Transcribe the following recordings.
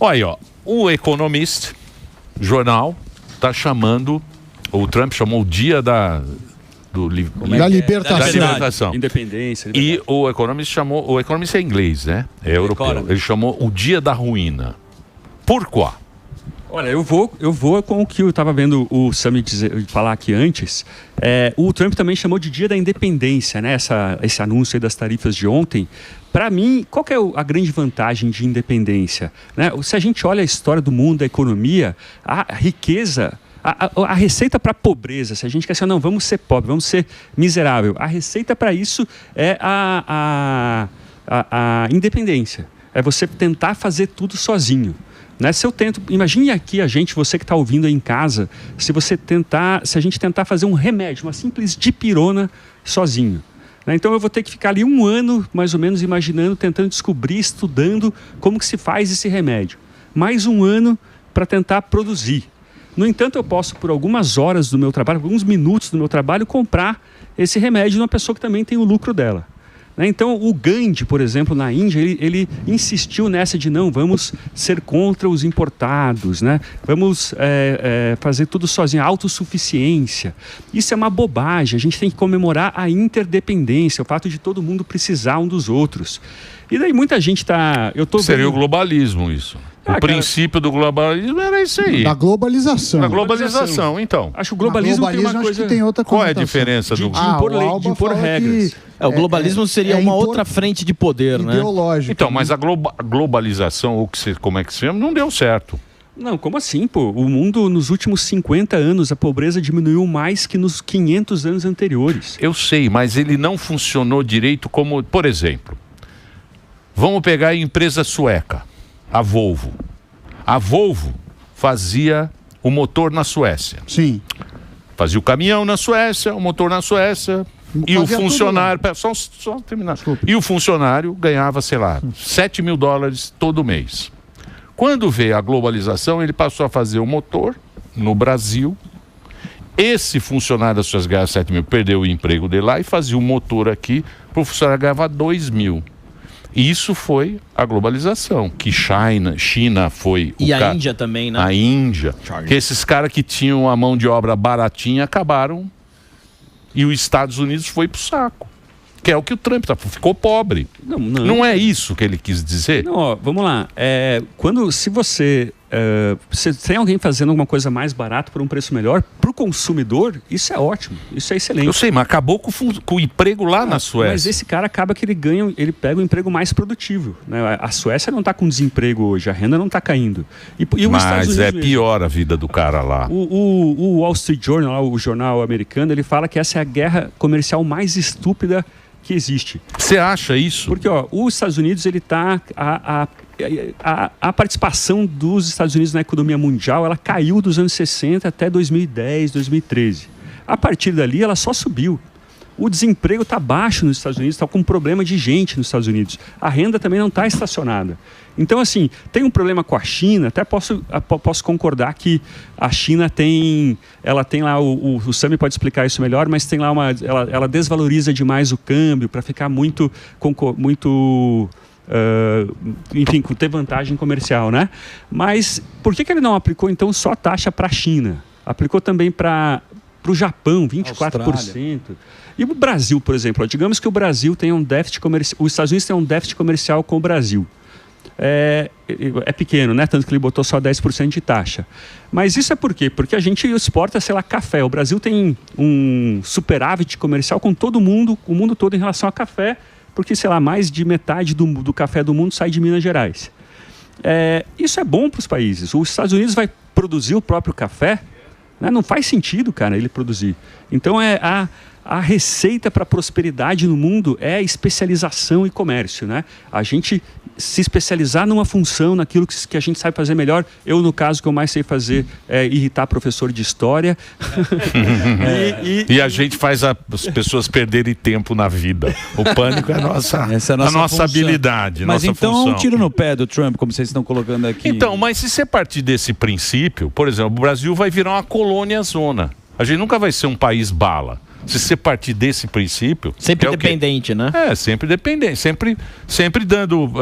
Olha, ó, o Economist, jornal, está chamando, o Trump chamou o dia da libertação. Independência. E o Economist chamou, o Economist é inglês, né? É europeu. Ele chamou o dia da ruína. Por quê? Olha, eu vou com o que eu estava vendo o Sami falar aqui antes. O Trump também chamou de dia da independência, né? Esse anúncio aí das tarifas de ontem. Para mim, qual que é a grande vantagem de independência? Né? Se a gente olha a história do mundo, da economia, a riqueza, a receita para a pobreza, se a gente quer assim, não, vamos ser pobre, vamos ser miserável, a receita para isso é a independência. É você tentar fazer tudo sozinho. Né? Se eu tento, imagine aqui você que está ouvindo aí em casa, se a gente tentar fazer um remédio, uma simples dipirona sozinho. Né? Então eu vou ter que ficar ali 1 ano, mais ou menos, imaginando, tentando descobrir, estudando como que se faz esse remédio. Mais 1 ano para tentar produzir. No entanto, eu posso, por algumas horas do meu trabalho, alguns minutos do meu trabalho, comprar esse remédio de uma pessoa que também tem o lucro dela. Então, o Gandhi, por exemplo, na Índia, ele insistiu nessa de não, vamos ser contra os importados, né? Vamos fazer tudo sozinho, autossuficiência. Isso é uma bobagem, a gente tem que comemorar a interdependência, o fato de todo mundo precisar um dos outros. E daí muita gente está... Seria o globalismo isso. O princípio do globalismo era isso aí. Da globalização. Da globalização, então. Acho que o globalismo tem uma coisa... tem outra Qual é a diferença do... De impor regras. O globalismo seria uma outra frente de poder, né? Ideológico. Então, mas a globalização, como é que se chama, não deu certo. Não, como assim, pô? O mundo, nos últimos 50 anos, a pobreza diminuiu mais que nos 500 anos anteriores. Eu sei, mas ele não funcionou direito como... Por exemplo, vamos pegar a empresa sueca, a Volvo. A Volvo fazia o motor na Suécia. Sim. Fazia o caminhão na Suécia, o motor na Suécia... E o funcionário, só terminar. Desculpa. E o funcionário ganhava, sei lá, $7.000 todo mês. Quando veio a globalização, ele passou a fazer o motor no Brasil. Esse funcionário da Suécia ganhava 7 mil, perdeu o emprego dele lá e fazia o motor aqui, para o funcionário ganhava 2 mil. Isso foi a globalização, que China foi... E a Índia também, né? A Índia. Que esses caras que tinham a mão de obra baratinha acabaram... E os Estados Unidos foi pro saco. Que é o que o Trump ficou pobre. Não é isso que ele quis dizer? Não, ó, vamos lá. Se você tem alguém fazendo alguma coisa mais barata por um preço melhor, para o consumidor, isso é ótimo. Isso é excelente. Eu sei, mas acabou com o emprego lá na Suécia. Mas esse cara acaba que ele pega um emprego mais produtivo. Né? A Suécia não está com desemprego hoje, a renda não está caindo. Mas é pior a vida do cara lá. O Wall Street Journal, o jornal americano, ele fala que essa é a guerra comercial mais estúpida que existe. Você acha isso? Porque os Estados Unidos, ele está... A participação dos Estados Unidos na economia mundial, ela caiu dos anos 60 até 2010, 2013. A partir dali, ela só subiu. O desemprego está baixo nos Estados Unidos, está com um problema de gente nos Estados Unidos. A renda também não está estacionada. Então, assim, tem um problema com a China, até posso concordar que a China tem lá, o Sami pode explicar isso melhor, mas tem lá ela desvaloriza demais o câmbio para ficar muito enfim, ter vantagem comercial, né? Mas por que ele não aplicou, então, só taxa para a China? Aplicou também para o Japão, 24%. Austrália. E o Brasil, por exemplo, digamos que o Brasil tem um déficit comercial, os Estados Unidos têm um déficit comercial com o Brasil. É pequeno, né? Tanto que ele botou só 10% de taxa. Mas isso é por quê? Porque a gente exporta, sei lá, café. O Brasil tem um superávit comercial com todo mundo, o mundo todo em relação a café, porque, sei lá, mais de metade do café do mundo sai de Minas Gerais. Isso é bom para os países. Os Estados Unidos vai produzir o próprio café, né? Não faz sentido, cara, ele produzir. Então, a receita para a prosperidade no mundo é especialização e comércio, né? A gente se especializar numa função, naquilo que a gente sabe fazer melhor. Eu, no caso, que eu mais sei fazer é irritar professor de história. E a gente faz as pessoas perderem tempo na vida. O pânico é a nossa habilidade, mas nossa então função. É um tiro no pé do Trump, como vocês estão colocando aqui. Então, mas se você partir desse princípio, por exemplo, o Brasil vai virar uma colônia zona. A gente nunca vai ser um país bala. Se você partir desse princípio... Sempre dependente, né? Sempre dependente. Sempre dando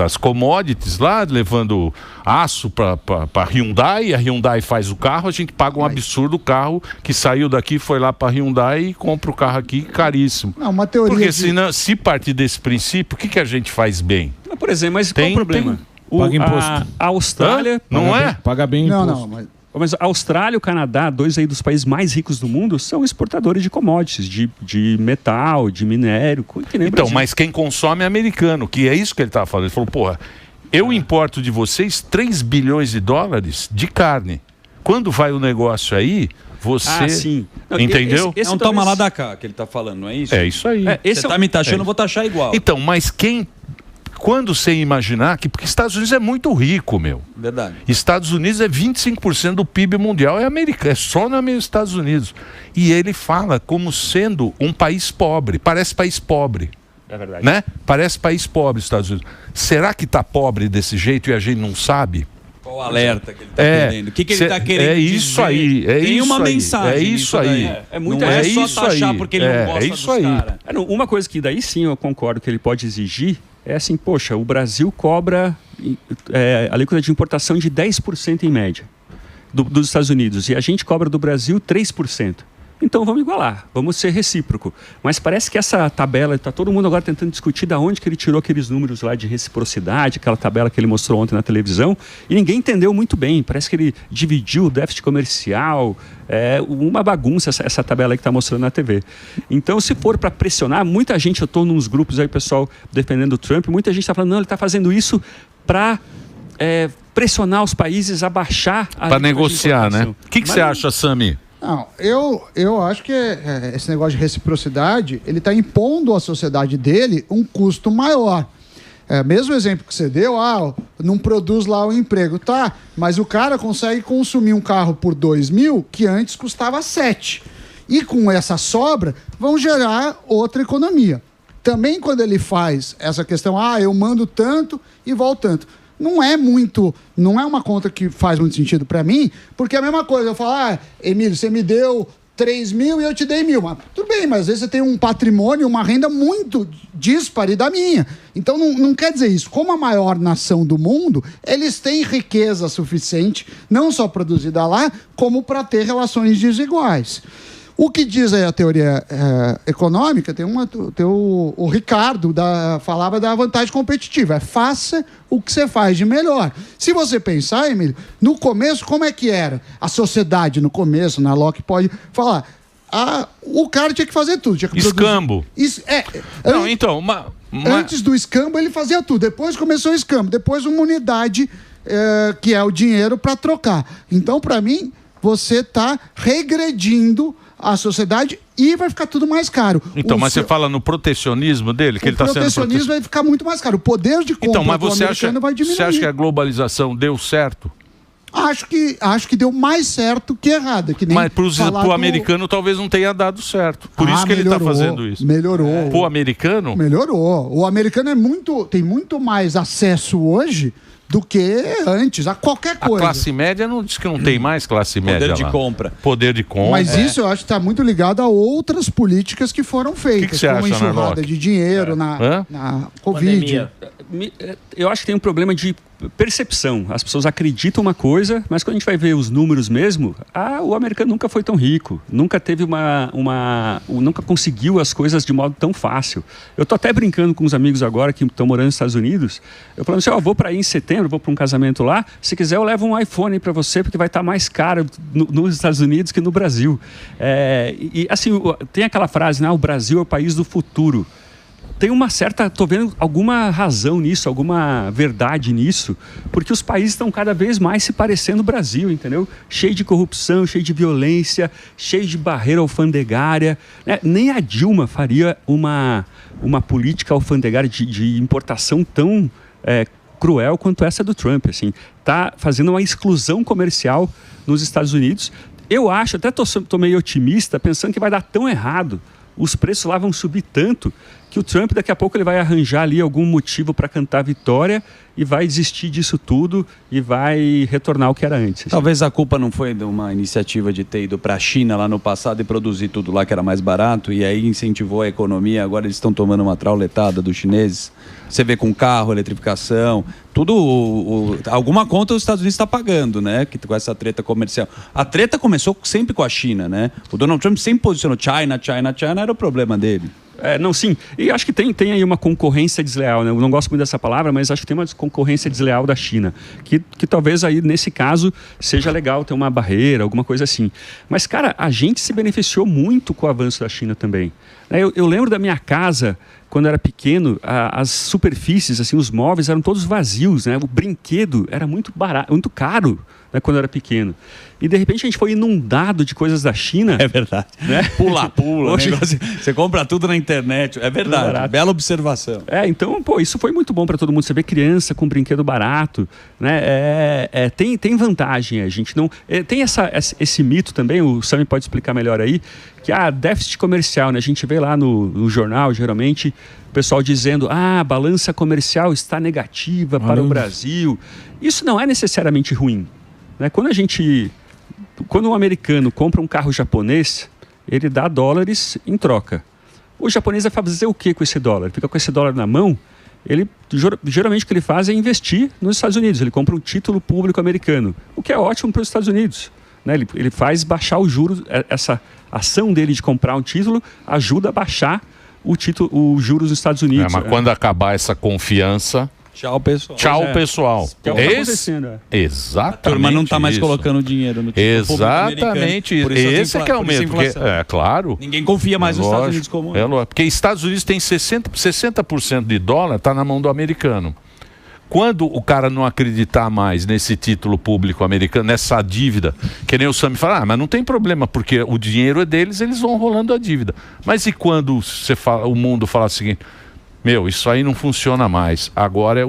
as commodities lá, levando aço para Hyundai, a Hyundai faz o carro, a gente paga um absurdo o carro que saiu daqui, foi lá para Hyundai e compra o carro aqui caríssimo. Não, uma teoria porque se partir desse princípio, o que a gente faz bem? Por exemplo, mas qual é o problema? Paga imposto. A Austrália... Não é? Paga bem imposto. Mas a Austrália e o Canadá, dois aí dos países mais ricos do mundo, são exportadores de commodities, de metal, de minério, que nem o Brasil. Mas quem consome é americano, que é isso que ele estava falando. Ele falou, porra, eu importo de vocês 3 bilhões de dólares de carne. Quando vai o negócio aí, você... sim. Não, entendeu? Esse toma lá da cá que ele está falando, não é isso? É isso aí. Você está me taxando, eu vou taxar igual. Então, mas quando você imaginar porque Estados Unidos é muito rico, meu. Verdade. Estados Unidos é 25% do PIB mundial, é americano, é só nos Estados Unidos. E ele fala como sendo um país pobre, parece país pobre. É verdade. Né? Parece país pobre, Estados Unidos. Será que está pobre desse jeito e a gente não sabe? Qual o alerta que ele está querendo? O que ele está querendo dizer? Isso aí. Tem uma mensagem. É isso aí. Não é só taxar porque ele não gosta dos caras. Uma coisa que daí sim eu concordo que ele pode exigir é assim, poxa, o Brasil cobra a alíquota de importação de 10% em média dos Estados Unidos e a gente cobra do Brasil 3%. Então vamos igualar, vamos ser recíproco. Mas parece que essa tabela, está todo mundo agora tentando discutir de onde que ele tirou aqueles números lá de reciprocidade, aquela tabela que ele mostrou ontem na televisão, e ninguém entendeu muito bem. Parece que ele dividiu o déficit comercial, uma bagunça essa tabela aí que está mostrando na TV. Então, se for para pressionar, muita gente, eu estou nos grupos aí, pessoal defendendo o Trump, muita gente está falando, não, ele está fazendo isso para pressionar os países a baixar a... Para negociar, né? O que você acha, Sami? Não, eu acho que esse negócio de reciprocidade, ele está impondo à sociedade dele um custo maior. Mesmo exemplo que você deu, não produz lá o emprego, tá? Mas o cara consegue consumir um carro por 2 mil que antes custava 7. E com essa sobra, vão gerar outra economia. Também quando ele faz essa questão, eu mando tanto e volto tanto. Não é uma conta que faz muito sentido para mim, porque é a mesma coisa, eu falo, Emílio, você me deu 3 mil e eu te dei 1.000. Mas, tudo bem, mas às vezes você tem um patrimônio, uma renda muito dispare da minha. Então não quer dizer isso. Como a maior nação do mundo, eles têm riqueza suficiente, não só produzida lá, como para ter relações desiguais. O que diz aí a teoria econômica, tem o Ricardo falava da vantagem competitiva. Faça o que você faz de melhor. Se você pensar, Emílio, no começo, como é que era? A sociedade, no começo, na Locke pode falar, o cara tinha que fazer tudo. Tinha que escambo. Não, então... Antes do escambo, ele fazia tudo. Depois começou o escambo. Depois uma unidade, que é o dinheiro, para trocar. Então, para mim, você está regredindo a sociedade e vai ficar tudo mais caro. Então, mas você fala no protecionismo dele, que ele está sendo... O protecionismo vai ficar muito mais caro. O poder de compra do americano vai diminuir. Você acha que a globalização deu certo? Acho que deu mais certo que errado. Que nem mas para o americano talvez não tenha dado certo. Por isso que ele está fazendo isso. Melhorou. Para o americano? Melhorou. O americano tem muito mais acesso hoje do que antes, a qualquer coisa. A classe média não diz que não tem mais classe média. Poder de compra. Mas isso eu acho que está muito ligado a outras políticas que foram feitas. Que você como acha, enxurrada de dinheiro na Covid. Pandemia. Eu acho que tem um problema de percepção. As pessoas acreditam uma coisa, mas quando a gente vai ver os números mesmo, o americano nunca foi tão rico, nunca teve nunca conseguiu as coisas de modo tão fácil. Eu tô até brincando com uns amigos agora que estão morando nos Estados Unidos, eu falando assim, vou para aí em setembro, vou para um casamento lá, se quiser eu levo um iPhone para você, porque vai estar mais caro nos Estados Unidos que no Brasil. E assim, tem aquela frase, o Brasil é o país do futuro. Tem tô vendo alguma razão nisso, alguma verdade nisso, porque os países estão cada vez mais se parecendo o Brasil, entendeu? Cheio de corrupção, cheio de violência, cheio de barreira alfandegária. Nem a Dilma faria uma política alfandegária de importação tão cruel quanto essa do Trump, assim. Tá fazendo uma exclusão comercial nos Estados Unidos. Eu acho, até tô meio otimista, pensando que vai dar tão errado os preços lá vão subir tanto que o Trump daqui a pouco ele vai arranjar ali algum motivo para cantar vitória e vai desistir disso tudo e vai retornar ao que era antes. Talvez a culpa não foi de uma iniciativa de ter ido para a China lá no passado e produzir tudo lá que era mais barato e aí incentivou a economia, agora eles estão tomando uma trauletada dos chineses. Você vê com carro, eletrificação, tudo, alguma conta os Estados Unidos está pagando, né? Com essa treta comercial. A treta começou sempre com a China, né? O Donald Trump sempre posicionou China era o problema dele. Não, sim. E acho que tem aí uma concorrência desleal, né? Eu não gosto muito dessa palavra, mas acho que tem uma concorrência desleal da China. Que talvez aí, nesse caso, seja legal ter uma barreira, alguma coisa assim. Mas, cara, a gente se beneficiou muito com o avanço da China também. Eu lembro da minha casa, quando eu era pequeno, as superfícies, assim, os móveis eram todos vazios, né? O brinquedo era muito barato, muito caro, né, quando eu era pequeno. E de repente a gente foi inundado de coisas da China. É verdade. Né? Pula. Hoje, você compra tudo na internet. É verdade. Bela observação. Então, isso foi muito bom para todo mundo. Você vê criança com brinquedo barato, né? Tem vantagem. A gente não tem esse mito também. O Sami pode explicar melhor aí, que déficit comercial, né? A gente vê lá no jornal, geralmente, o pessoal dizendo: a balança comercial está negativa para o Brasil. Isso não é necessariamente ruim, né? Quando um americano compra um carro japonês, ele dá dólares em troca. O japonês vai fazer o que com esse dólar? Fica com esse dólar na mão, geralmente o que ele faz é investir nos Estados Unidos. Ele compra um título público americano, o que é ótimo para os Estados Unidos, né? Ele faz baixar os juros. Essa ação dele de comprar um título ajuda a baixar os juros dos Estados Unidos. Mas quando acabar essa confiança... Tchau, pessoal. Pessoal. Que é o que está acontecendo. Exatamente. A turma não está mais colocando dinheiro no Exatamente. Esse é que é o medo. Claro. Ninguém confia mais nos Estados Unidos como... Porque Estados Unidos tem 60% de dólar, está na mão do americano. Quando o cara não acreditar mais nesse título público americano, nessa dívida, que nem o Sami fala, mas não tem problema, porque o dinheiro é deles, eles vão rolando a dívida. Mas e quando o mundo fala o seguinte... isso aí não funciona mais. Agora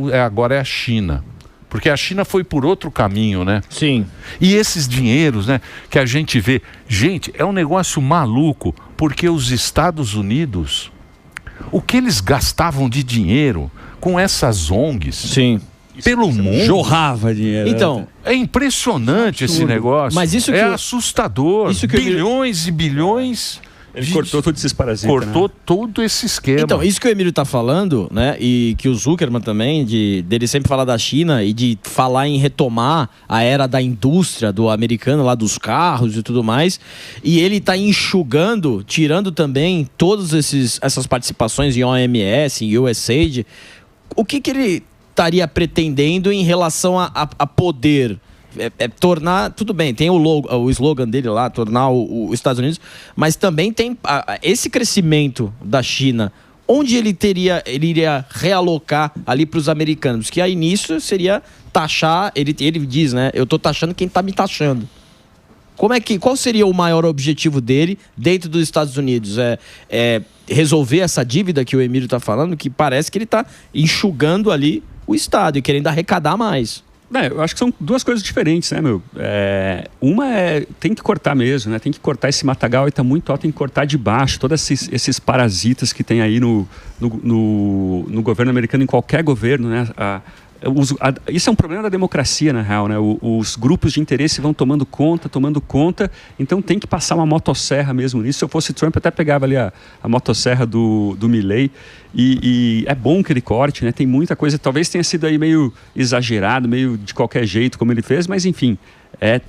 é a China. Porque a China foi por outro caminho, né? Sim. E esses dinheiros, né, que a gente vê... Gente, é um negócio maluco, porque os Estados Unidos, o que eles gastavam de dinheiro com essas ONGs... Sim. Pelo mundo... Jorrava dinheiro. Então... É impressionante esse negócio. Mas isso assustador. Bilhões e bilhões... Ele cortou todos esses parasitas. Cortou todo esse esquema. Então, isso que o Emílio está falando, né? E que o Zuckerman também, dele sempre falar da China e de falar em retomar a era da indústria do americano, lá dos carros e tudo mais. E ele está enxugando, tirando também todas essas participações em OMS, em USAID. O que ele estaria pretendendo em relação a poder? Tornar, tudo bem, tem o slogan dele lá, tornar os Estados Unidos, mas também tem esse crescimento da China, onde ele iria realocar ali para os americanos, que a início seria taxar, ele diz, né, eu estou taxando quem está me taxando. Qual seria o maior objetivo dele dentro dos Estados Unidos? Resolver essa dívida que o Emílio está falando, que parece que ele está enxugando ali o Estado e querendo arrecadar mais. Eu acho que são duas coisas diferentes, né, meu? Uma tem que cortar mesmo, né? Tem que cortar esse matagal e tá muito alto, tem que cortar de baixo todos esses parasitas que tem aí no governo americano, em qualquer governo, né? Isso é um problema da democracia, na real, né? Os grupos de interesse vão tomando conta, então tem que passar uma motosserra mesmo nisso. Se eu fosse Trump, eu até pegava ali a motosserra do Milley e é bom que ele corte, né? Tem muita coisa, talvez tenha sido aí meio exagerado, meio de qualquer jeito como ele fez, mas enfim,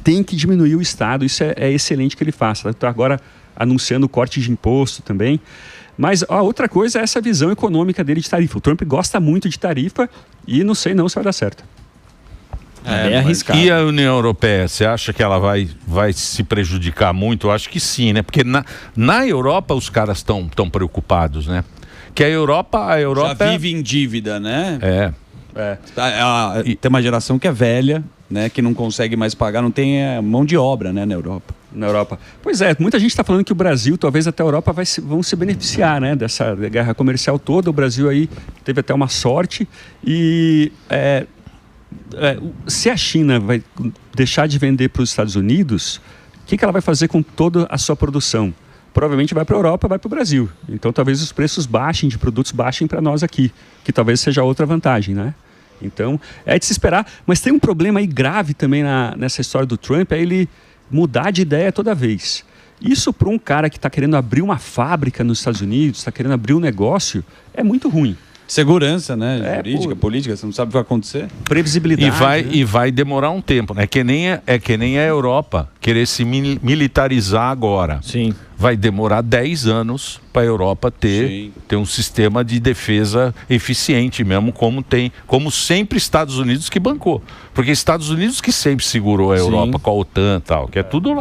tem que diminuir o Estado, isso é excelente que ele faça. Está agora anunciando o corte de imposto também. Mas a outra coisa é essa visão econômica dele de tarifa. O Trump gosta muito de tarifa e não sei se vai dar certo. É arriscado. E a União Europeia, você acha que ela vai se prejudicar muito? Eu acho que sim, né? Porque na Europa os caras estão preocupados, né? Que a Europa já vive em dívida, né? Tem uma geração que é velha, né? Que não consegue mais pagar, não tem mão de obra, né? Na Europa. Pois é, muita gente está falando que o Brasil, talvez até a Europa, vão se beneficiar, né, dessa guerra comercial toda. O Brasil aí teve até uma sorte e se a China vai deixar de vender para os Estados Unidos, o que ela vai fazer com toda a sua produção? provavelmente vai para a Europa, vai para o Brasil. Então talvez os preços de produtos baixem para nós aqui, que talvez seja outra vantagem, né? Então é de se esperar, mas tem um problema aí grave também nessa história do Trump, é ele mudar de ideia toda vez. Isso para um cara que está querendo abrir uma fábrica nos Estados Unidos, está querendo abrir um negócio, é muito ruim. Segurança, né? Jurídica, política, você não sabe o que vai acontecer. Previsibilidade. E vai demorar um tempo, né? É que nem a Europa querer se militarizar agora. Sim. Vai demorar 10 anos para a Europa ter um sistema de defesa eficiente mesmo, como sempre Estados Unidos que bancou. Porque Estados Unidos que sempre segurou a Europa com a OTAN e tal, que é tudo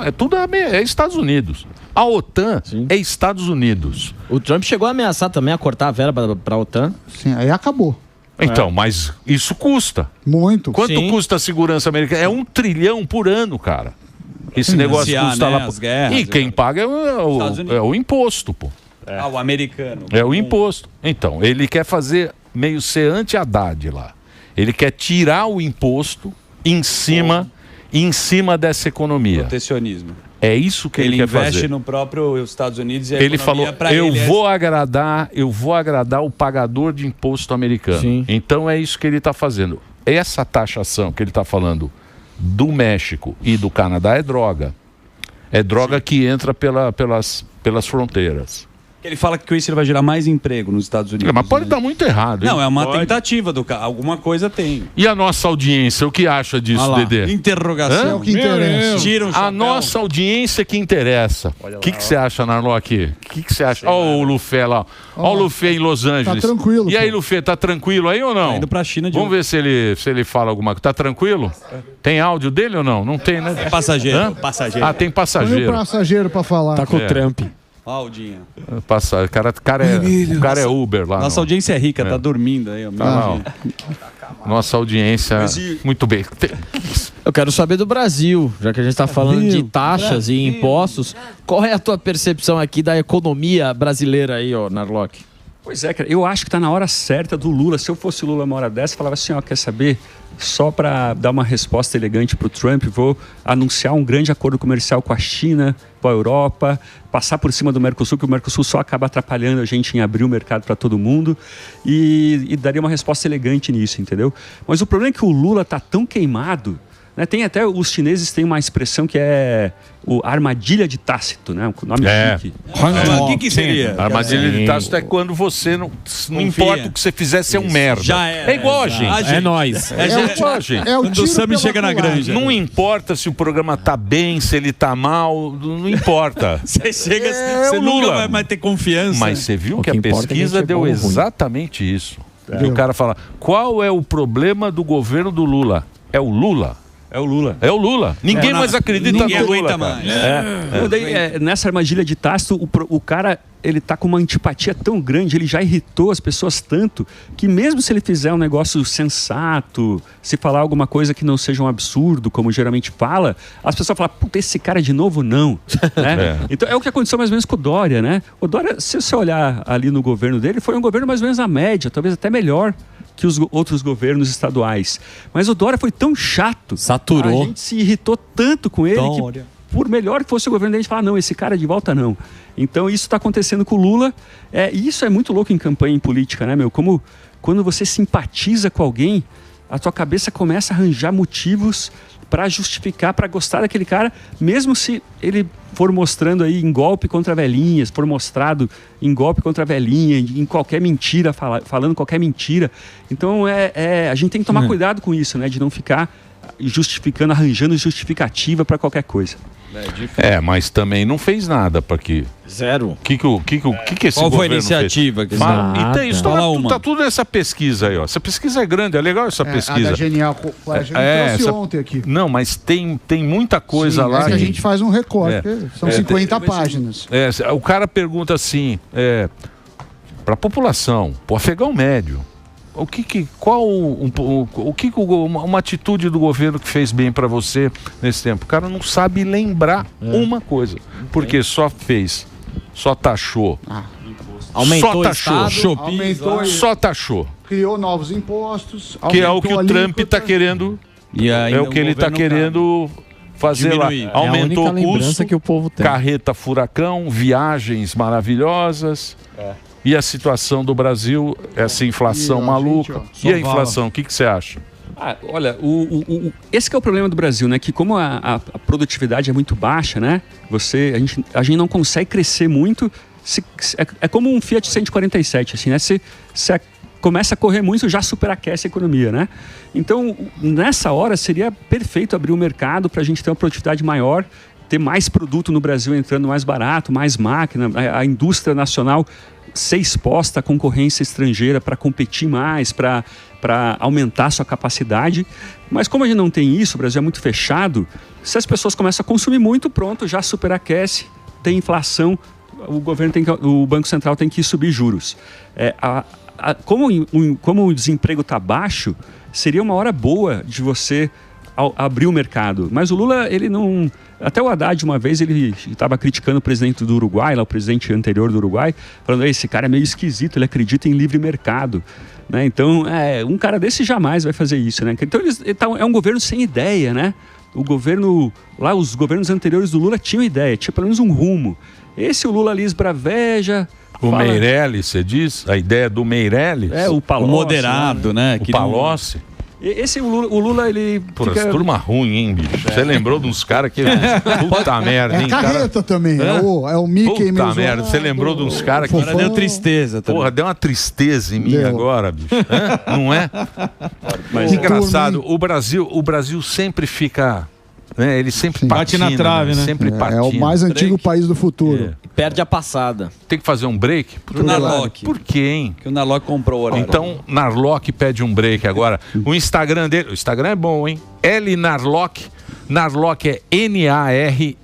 Estados Unidos. A OTAN é Estados Unidos. O Trump chegou a ameaçar também a cortar a verba para a OTAN. Sim, aí acabou. Então, mas isso custa. Muito. Quanto custa a segurança americana? É 1 trilhão por ano, cara. Esse negócio custa lá. As guerras, e quem paga é o imposto, pô. O americano. É o imposto. Então, ele quer fazer meio ser anti-Haddad lá. Ele quer tirar o imposto em cima dessa economia. Protecionismo. É isso que ele quer fazer. Ele investe no próprio Estados Unidos e a ele falou, eu vou agradar agradar o pagador de imposto americano. Sim. Então é isso que ele está fazendo. Essa taxação que ele está falando do México e do Canadá é droga. É droga que entra pelas fronteiras. Ele fala que com isso ele vai gerar mais emprego nos Estados Unidos. Mas pode dar muito errado. Não, é uma tentativa do cara. Alguma coisa tem. E a nossa audiência, o que acha disso, Dedê? Interrogação. É o que interessa. Tira um a nossa audiência que interessa. O que você acha, Narlock? O que você acha? Olha o Lufé lá. Olha o Lufé em Los Angeles. Tá tranquilo. E aí, Lufé, tá tranquilo aí ou não? Tá indo pra China de Vamos ver se ele fala alguma coisa. Tá tranquilo? Tem áudio dele ou não? Não tem, né? É passageiro. Hã? Passageiro. Ah, tem Põe passageiro. o passageiro pra falar. Tá com o Trump. Aldinha. O cara é Uber lá. Nossa audiência é rica, tá dormindo aí. Nossa audiência. Muito bem. Eu quero saber do Brasil, já que a gente está falando de taxas e impostos. Qual é a tua percepção aqui da economia brasileira aí, ó, Narlock? Pois é, cara, eu acho que está na hora certa do Lula. Se eu fosse Lula uma hora dessa, eu falava assim, ó, quer saber? Só para dar uma resposta elegante para o Trump, vou anunciar um grande acordo comercial com a China, com a Europa, passar por cima do Mercosul, que o Mercosul só acaba atrapalhando a gente em abrir o mercado para todo mundo, e daria uma resposta elegante nisso, entendeu? Mas o problema é que o Lula está tão queimado, né? Tem até, os chineses têm uma expressão que é armadilha de Tácito, né? O nome chique. O que seria? Armadilha de Tácito é quando você não importa o que você fizer, você é um merda. Já é igual a gente. É nóis. É igual a gente. É o Quando o tiro Sami pela chega na culatra. granja. Não importa se o programa tá bem, se ele tá mal, não importa. Você chega, É você o nunca Lula. vai ter confiança. Mas você viu O que que a importa é que a pesquisa gente é deu bom ou ruim. exatamente isso. E o cara fala, qual é o problema do governo do Lula? É o Lula. É o Lula. É o Lula. Ninguém mais acredita ninguém no Lula. aguenta cara. mais. Daí, nessa armadilha de Tácito, o cara, ele tá com uma antipatia tão grande, ele já irritou as pessoas tanto, que mesmo se ele fizer um negócio sensato, se falar alguma coisa que não seja um absurdo, como geralmente fala, as pessoas falam, puta, esse cara de novo não. Né? Então é o que aconteceu mais ou menos com o Dória, né? O Dória, se você olhar ali no governo dele, foi um governo mais ou menos na média, talvez até melhor que os outros governos estaduais. Mas o Dória foi tão chato. Saturou. A gente se irritou tanto com ele que, por melhor que fosse o governo dele, a gente fala, não, esse cara de volta não. Então isso está acontecendo com o Lula. E isso é muito louco em campanha em política, né, meu? Como quando você simpatiza com alguém, a tua cabeça começa a arranjar motivos para justificar, para gostar daquele cara, mesmo se ele for mostrando aí em golpe contra velhinhas, for mostrado em golpe contra velhinha, em qualquer mentira, falando qualquer mentira. Então a gente tem que tomar cuidado com isso, né? De não ficar justificando, arranjando justificativa para qualquer coisa. Mas também não fez nada para que... Zero. O que esse Qual foi a governo iniciativa? fez? Então, isso Fala uma. tá tudo nessa pesquisa aí, ó. Essa pesquisa é grande, é legal essa A pesquisa. da Genial, a gente trouxe ontem aqui. Não, mas tem muita coisa lá. Que a gente faz um recorte. São 50 páginas. O cara pergunta assim, para a população, para o afegão médio, uma atitude do governo que fez bem para você nesse tempo? O cara não sabe lembrar uma coisa, porque só taxou. Aumentou Só taxou. Criou novos impostos. Que é o que o Trump está querendo. E aí, é o que ele está querendo fazer Diminuir. lá. Aumentou a única o lembrança custo, que o povo tem. carreta furacão, viagens maravilhosas. E a situação do Brasil, essa inflação maluca. E a inflação, o que você acha? Olha, esse que é o problema do Brasil, né? Que como a produtividade é muito baixa, né? A gente não consegue crescer muito. É como um Fiat 147, assim, né? Você começa a correr muito, já superaquece a economia, né? Então, nessa hora, seria perfeito abrir o mercado para a gente ter uma produtividade maior, ter mais produto no Brasil entrando mais barato, mais máquina, a indústria nacional ser exposta à concorrência estrangeira para competir mais, para aumentar sua capacidade. Mas como a gente não tem isso, o Brasil é muito fechado, se as pessoas começam a consumir muito, pronto, já superaquece, tem inflação, o Banco Central tem que subir juros. Como o desemprego está baixo, seria uma hora boa de você abrir o mercado. Mas o Lula, ele não... Até o Haddad, uma vez, ele estava criticando o presidente do Uruguai, lá, o presidente anterior do Uruguai, falando, esse cara é meio esquisito, ele acredita em livre mercado. Né? Então, um cara desse jamais vai fazer isso. Né? Então, é um governo sem ideia, né? Os governos anteriores do Lula tinham ideia, tinha pelo menos um rumo. O Lula ali esbraveja... O Meirelles, você diz? A ideia do Meirelles? O Palocci. O moderado, né? O Palocci. O Lula, ele... Pô, essa turma ruim, hein, bicho? Você lembrou de uns caras que... Puta merda, hein? Carreta também. É o Mickey Puta mesmo. merda. Você lembrou de uns caras que... Agora deu tristeza também. Porra, deu uma tristeza em mim agora, bicho. Não é? Mas engraçado, o Brasil sempre fica... Né? Ele sempre bate patina, na trave, né? Sempre patina. É o mais antigo país do futuro. Perde a passada. Tem que fazer um break? Pro Narlock. Por quê, hein? Que o Narlock comprou o horário. Então, Narlock pede um break agora. O Instagram dele... O Instagram é bom, hein? L Narlock. Narlock é Narloch.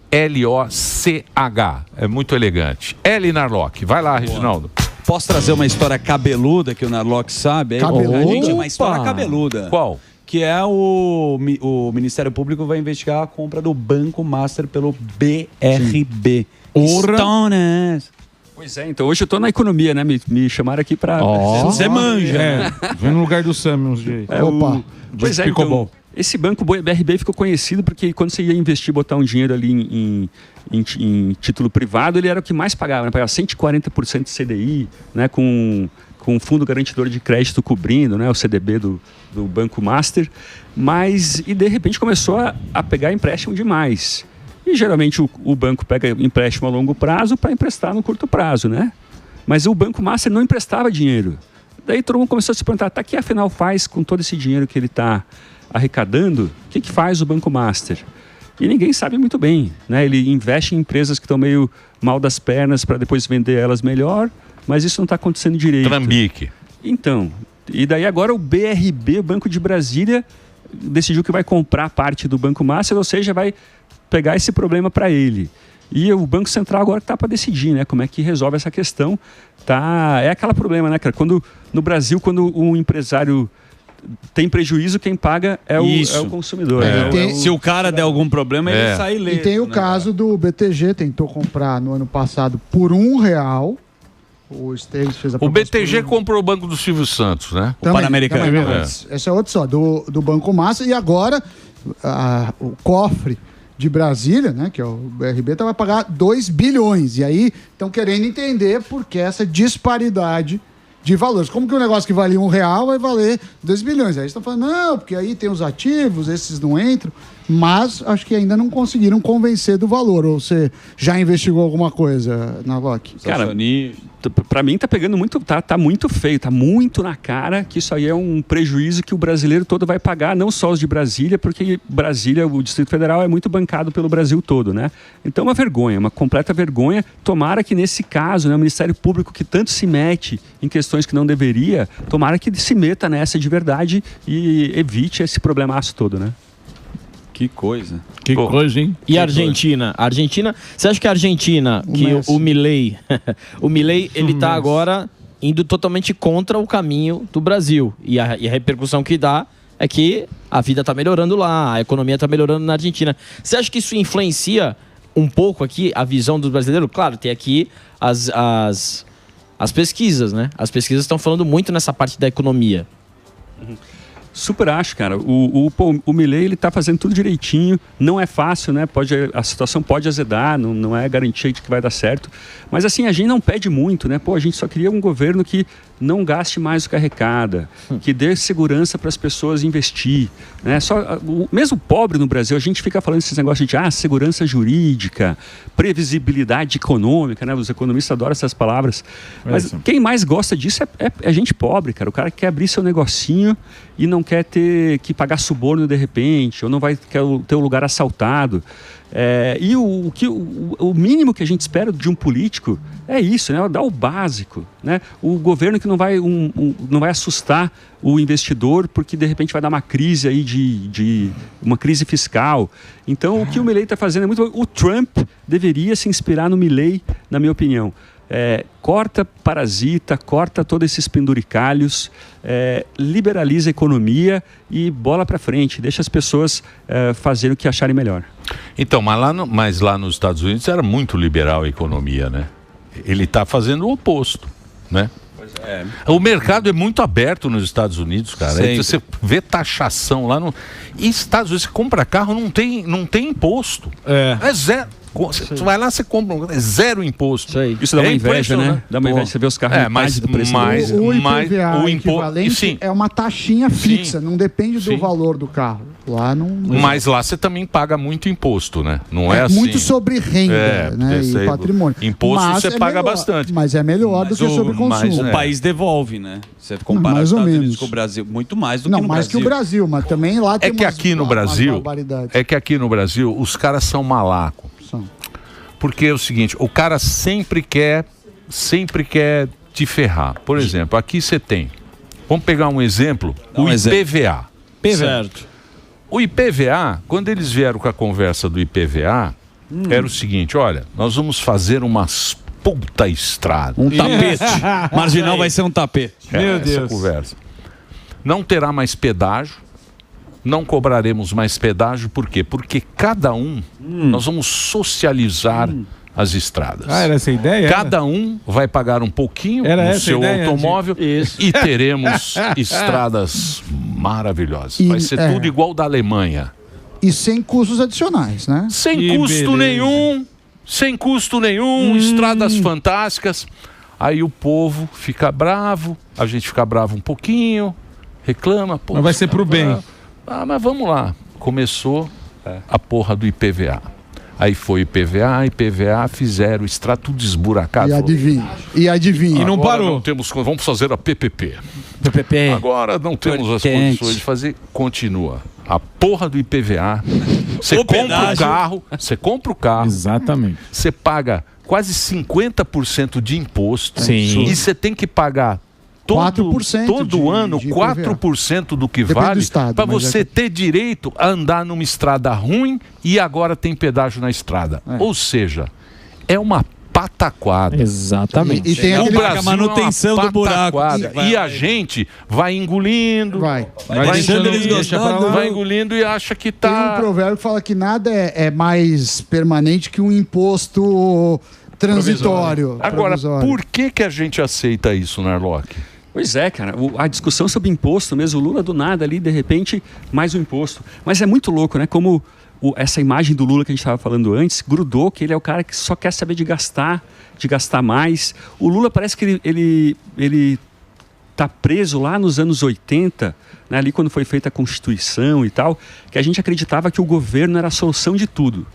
É muito elegante. L Narlock. Vai lá, Reginaldo. Posso trazer uma história cabeluda que o Narlock sabe? Cabeluda? Gente, uma história cabeluda. Qual? Que é o Ministério Público vai investigar a compra do Banco Master pelo BRB. Stones. Pois é, então hoje eu tô na economia, né? Me chamaram aqui para... Você manja. Vem no lugar do Sam uns dias. Opa. Pois é, então, esse banco BRB ficou conhecido porque quando você ia investir, botar um dinheiro ali em título privado, ele era o que mais pagava, né? Pagava 140% de CDI, né? Com um fundo garantidor de crédito cobrindo, né? O CDB do Banco Master. E de repente começou a pegar empréstimo demais. E geralmente o banco pega empréstimo a longo prazo para emprestar no curto prazo, né? Mas o Banco Master não emprestava dinheiro. Daí todo mundo começou a se perguntar, o que afinal faz com todo esse dinheiro que ele está arrecadando? O que faz o Banco Master? E ninguém sabe muito bem, né? Ele investe em empresas que estão meio mal das pernas para depois vender elas melhor, mas isso não está acontecendo direito. Trambique. Então, e daí agora o BRB, o Banco de Brasília, decidiu que vai comprar parte do Banco Master, ou seja, vai pegar esse problema para ele. E o Banco Central agora está para decidir, né? Como é que resolve essa questão. É aquele problema, né, cara? No Brasil, quando um empresário tem prejuízo, quem paga é o consumidor. Se o cara der algum problema, ele sai ileso. E tem o caso do BTG, tentou comprar no ano passado por R$1. O Esteves fez a O BTG comprou o banco do Silvio Santos, né? O Pan-Americano. Esse é outro só, do Banco Master. E agora, o cofre de Brasília, né, que é o BRB, vai pagar 2 bilhões. E aí estão querendo entender por que essa disparidade de valores. Como que um negócio que valia R$1 vai valer 2 bilhões? Aí estão falando, não, porque aí tem os ativos, esses não entram. Mas acho que ainda não conseguiram convencer do valor. Ou você já investigou alguma coisa, Narlock? Cara, pra mim tá pegando muito, tá muito feio, tá muito na cara que isso aí é um prejuízo que o brasileiro todo vai pagar, não só os de Brasília, porque Brasília, o Distrito Federal, é muito bancado pelo Brasil todo, né? Então é uma vergonha, uma completa vergonha. Tomara que nesse caso, né, o Ministério Público, que tanto se mete em questões que não deveria, tomara que se meta nessa de verdade e evite esse problemaço todo, né? Que coisa. Que coisa, hein? E a Argentina? A Argentina, você acha que a Argentina, o Milei, o Milei, ele tá agora indo totalmente contra o caminho do Brasil. E a repercussão que dá é que a vida tá melhorando lá, a economia tá melhorando na Argentina. Você acha que isso influencia um pouco aqui a visão dos brasileiros? Claro, tem aqui as pesquisas, né? As pesquisas estão falando muito nessa parte da economia. Super acho, cara. O Milei, ele tá fazendo tudo direitinho. Não é fácil, né? A situação pode azedar, não é garantia de que vai dar certo. Mas assim, a gente não pede muito, né? A gente só queria um governo que não gaste mais o que arrecada, que dê segurança para as pessoas investir, né? Mesmo pobre no Brasil, a gente fica falando esses negócios de segurança jurídica, previsibilidade econômica, né? Os economistas adoram essas palavras. Mas quem mais gosta disso é gente pobre, cara. O cara que quer abrir seu negocinho e não quer ter que pagar suborno de repente, ou não vai ter o lugar assaltado. E o mínimo que a gente espera de um político é isso, né? Dar o básico, né? O governo que não vai assustar o investidor porque de repente vai dar uma crise aí de uma crise fiscal. Então o que o Milei está fazendo é muito bom. O Trump deveria se inspirar no Milei, na minha opinião. Corta parasita, corta todos esses penduricalhos, liberaliza a economia e bola para frente, deixa as pessoas fazerem o que acharem melhor. Então, mas lá nos Estados Unidos era muito liberal a economia, né? Ele está fazendo o oposto, né? O mercado é muito aberto nos Estados Unidos, cara. Você vê taxação lá no... E Estados Unidos, você compra carro, não tem imposto. É zero. Você vai lá, você compra zero imposto. Isso dá uma inveja, né? Dá uma inveja. Você vê os carros metade do preço. O IPVA equivalente é uma taxinha fixa, não depende do valor do carro. Lá não... Mas lá você também paga muito imposto, né? Não é assim. Muito sobre renda, né? E patrimônio. Imposto mas você paga bastante. Mas é melhor do que sobre consumo. O país devolve, né? Você compara os Estados Unidos com o Brasil, muito mais do que no Brasil. Não, mais que o Brasil, mas também lá tem aqui no Brasil, os caras são malacos. Porque é o seguinte, o cara sempre quer te ferrar. Por exemplo, aqui você tem, vamos pegar um exemplo, IPVA. Certo. O IPVA, quando eles vieram com a conversa do IPVA, era o seguinte, olha, nós vamos fazer umas puta estrada. Um tapete. Marginal vai ser um tapete. Meu Deus. Essa conversa. Não terá mais pedágio. Não cobraremos mais pedágio, por quê? Porque cada nós vamos socializar as estradas. Era essa a ideia? Cada um vai pagar um pouquinho no seu automóvel e teremos estradas maravilhosas. Vai ser tudo igual da Alemanha. E sem custos adicionais, né? Sem custo nenhum, estradas fantásticas. Aí o povo fica bravo, a gente fica bravo um pouquinho, reclama. Mas vai ser pro bem. Mas vamos lá. Começou a porra do IPVA. Aí foi IPVA, fizeram o extrato desburacado. E adivinha. E não agora parou. Não temos, vamos fazer a PPP. Agora não temos as condições de fazer. Continua. A porra do IPVA. Você compra o carro. Exatamente. Você paga quase 50% de imposto. Sim. E você tem que pagar todo ano 4% do que vale para você ter direito a andar numa estrada ruim e agora tem pedágio na estrada. Ou seja, é uma pataquada. Exatamente. E tem o Brasil a manutenção do buraco. E a gente vai engolindo. Vai engolindo e acha que tá... Tem um provérbio que fala que nada é mais permanente que um imposto transitório. Agora, por que a gente aceita isso, Narlock? Pois é, cara, a discussão sobre imposto mesmo, o Lula do nada ali, de repente, mais um imposto. Mas é muito louco, né? Como essa imagem do Lula que a gente estava falando antes, grudou que ele é o cara que só quer saber de gastar mais. O Lula parece que ele tá preso lá nos anos 80, né, ali quando foi feita a Constituição e tal, que a gente acreditava que o governo era a solução de tudo.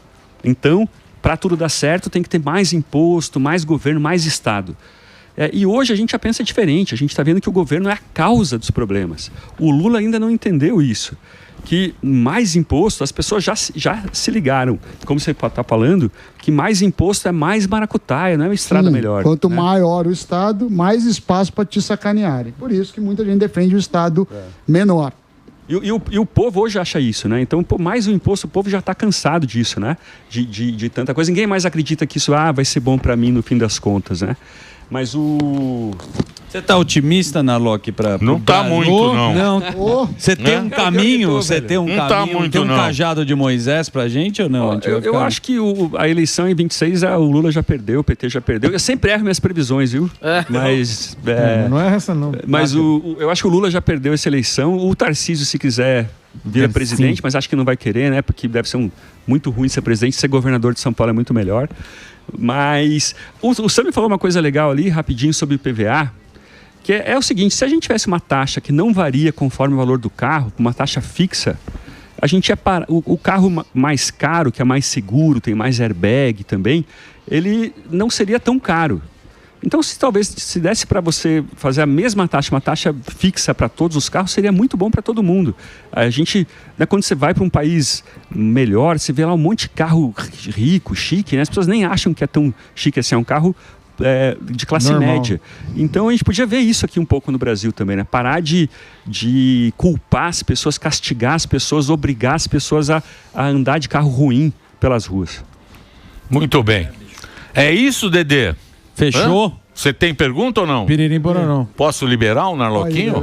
Então, para tudo dar certo, tem que ter mais imposto, mais governo, mais Estado. E hoje a gente já pensa diferente, a gente está vendo que o governo é a causa dos problemas. O Lula ainda não entendeu isso, que mais imposto, as pessoas já se ligaram, como você está falando, que mais imposto é mais maracutaia, não é uma estrada melhor. Quanto maior o Estado, mais espaço para te sacanearem. Por isso que muita gente defende o Estado menor. E o povo hoje acha isso, né? Então, mais um imposto, o povo já está cansado disso, né? De tanta coisa. Ninguém mais acredita que isso vai ser bom para mim no fim das contas, né? Mas Você tá otimista, Narlock, para Não tá muito, não. Você tem um caminho, você tem um Não caminho, tá muito, tem um não. cajado de Moisés pra gente ou não? Eu acho que a eleição em 26, o Lula já perdeu, o PT já perdeu. Eu sempre erro minhas previsões, viu? Mas... Não é essa, não. Mas eu acho que o Lula já perdeu essa eleição. O Tarcísio, se quiser, vira presidente, mas acho que não vai querer, né? Porque deve ser muito ruim ser presidente. Ser governador de São Paulo é muito melhor. Mas o Sam me falou uma coisa legal ali, rapidinho, sobre o IPVA, que é o seguinte: se a gente tivesse uma taxa que não varia conforme o valor do carro, uma taxa fixa, a gente ia parar. O carro mais caro, que é mais seguro, tem mais airbag também, ele não seria tão caro. Então, se desse para você fazer a mesma taxa, uma taxa fixa para todos os carros, seria muito bom para todo mundo. A gente, né, quando você vai para um país melhor, você vê lá um monte de carro rico, chique, né? As pessoas nem acham que é tão chique assim, é um carro de classe média. Então a gente podia ver isso aqui um pouco no Brasil também, né? Parar de culpar as pessoas, castigar as pessoas, obrigar as pessoas a andar de carro ruim pelas ruas. Muito bem. É isso, Dedê? Fechou? Você tem pergunta ou não? Piririm Bororó. Posso liberar o Narloquinho?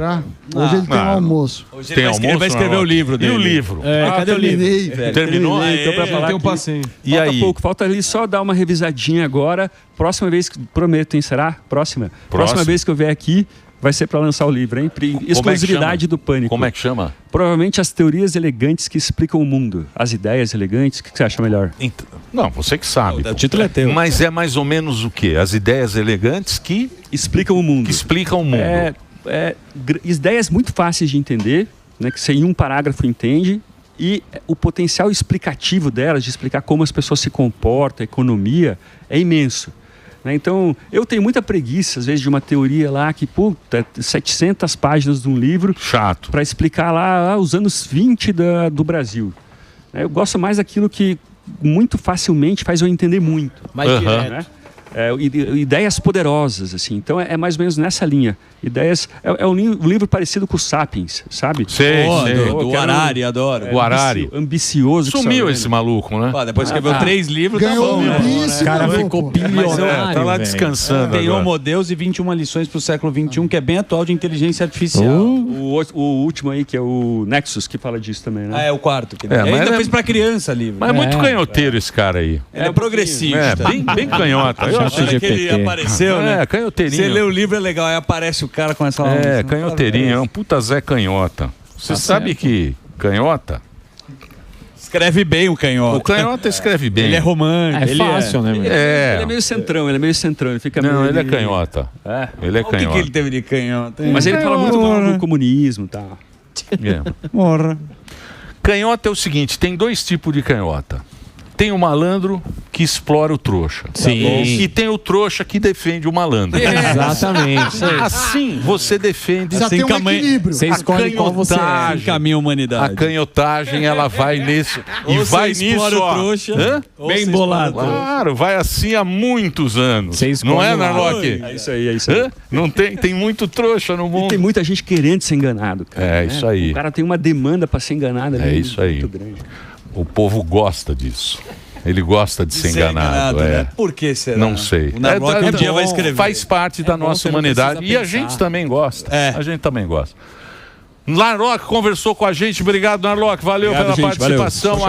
Hoje ele tem um almoço. Hoje Tem ele vai escrever o livro dele. E o livro? Cadê o livro? Terminou? Então, para falar Tem um aqui, passinho. E falta aí? pouco, falta ali só dar uma revisadinha agora. Próxima vez, prometo, hein? Será? Próxima vez que eu vier aqui, vai ser para lançar o livro, hein? Exclusividade do Pânico. Como é que chama? Provavelmente as teorias elegantes que explicam o mundo. As ideias elegantes, o que você acha melhor? Não, você que sabe. O título é teu. Mas é mais ou menos o quê? As ideias elegantes que Explicam o mundo. explicam o mundo. Ideias muito fáceis de entender, né, que você em um parágrafo entende, e o potencial explicativo delas, de explicar como as pessoas se comportam, a economia, é imenso. Né? Então, eu tenho muita preguiça, às vezes, de uma teoria lá que, 700 páginas de um livro Chato. para explicar lá os anos 20 do Brasil. Eu gosto mais daquilo que muito facilmente faz eu entender muito. Mais direto. Né? Ideias poderosas, assim. Então é mais ou menos nessa linha. Ideias. É um livro parecido com o Sapiens, sabe? Sei. Do Harari, adoro. O Harari. Ambicioso. Sumiu esse maluco, né? Depois escreveu 3 livros, tá Ganhou bom. um bis, O cara ficou bilionário. Tá lá velho. descansando Tem agora. Homo Deus e 21 lições pro século XXI, que é bem atual, de inteligência artificial. O último aí, que é o Nexus, que fala disso também, né? É o quarto. Que mas ainda é- fez pra criança livro. Mas é muito canhoteiro esse cara aí. Ele é progressista. É, bem canhota. Eu Na achei hora que ele apareceu, né? canhoteirinho. Você lê o livro, é legal. Aí aparece o cara com essa... Canhoteirinho. É um puta Zé Canhota. Você sabe que canhota? Escreve bem o canhota. O canhota escreve bem. Ele é romântico. É fácil, né? Ele é meio centrão, ele fica Não, meio... ele é canhota. Ele é O que canhota. ele teve de canhota? Mas ele fala muito do comunismo e tal. É. Canhota é o seguinte, tem 2 tipos de canhota. Tem o malandro que explora o trouxa. Sim. E tem o trouxa que defende o malandro. Exatamente. Assim você defende Precisa ter um equilíbrio. Você escolhe qual você é. canhotagem. Caminha a humanidade. A canhotagem, ela vai nisso. Ou E você vai nisso, explora o ó. trouxa, Hã? ou Bem você bolado. explora o trouxa. Claro, vai assim há muitos anos. Você escolhe Não é, um lado. Narlock? É isso aí. Hã? Não tem muito trouxa no E mundo. tem muita gente querendo ser enganado, cara. É, isso aí. O cara tem uma demanda para ser enganado ali. É isso aí. Muito grande. O povo gosta disso. Ele gosta de ser enganado. né? Por que será? Não sei. O Narlock um dia vai escrever. Faz parte da nossa você não humanidade. precisa E a pensar. gente também gosta. É. A gente também gosta. Narlock conversou com a gente. Obrigado, Narlock. Valeu Obrigado, pela gente. Valeu. participação.